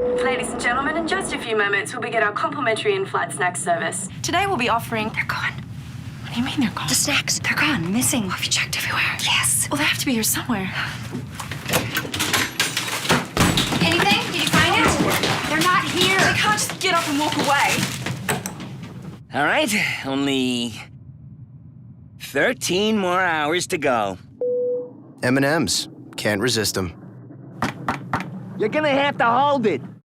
Ladies and gentlemen, in just a few moments, we'll begin our complimentary in-flight snack service. Today we'll be offering... They're gone. What do you mean they're gone? The snacks. They're gone, missing. Oh, have you checked everywhere? Yes. Well, they have to be here somewhere. Anything? Did you find it? They're not here. They can't just get up and walk away. All right, only 13 more hours to go. M&M's. Can't resist them. You're gonna have to hold it.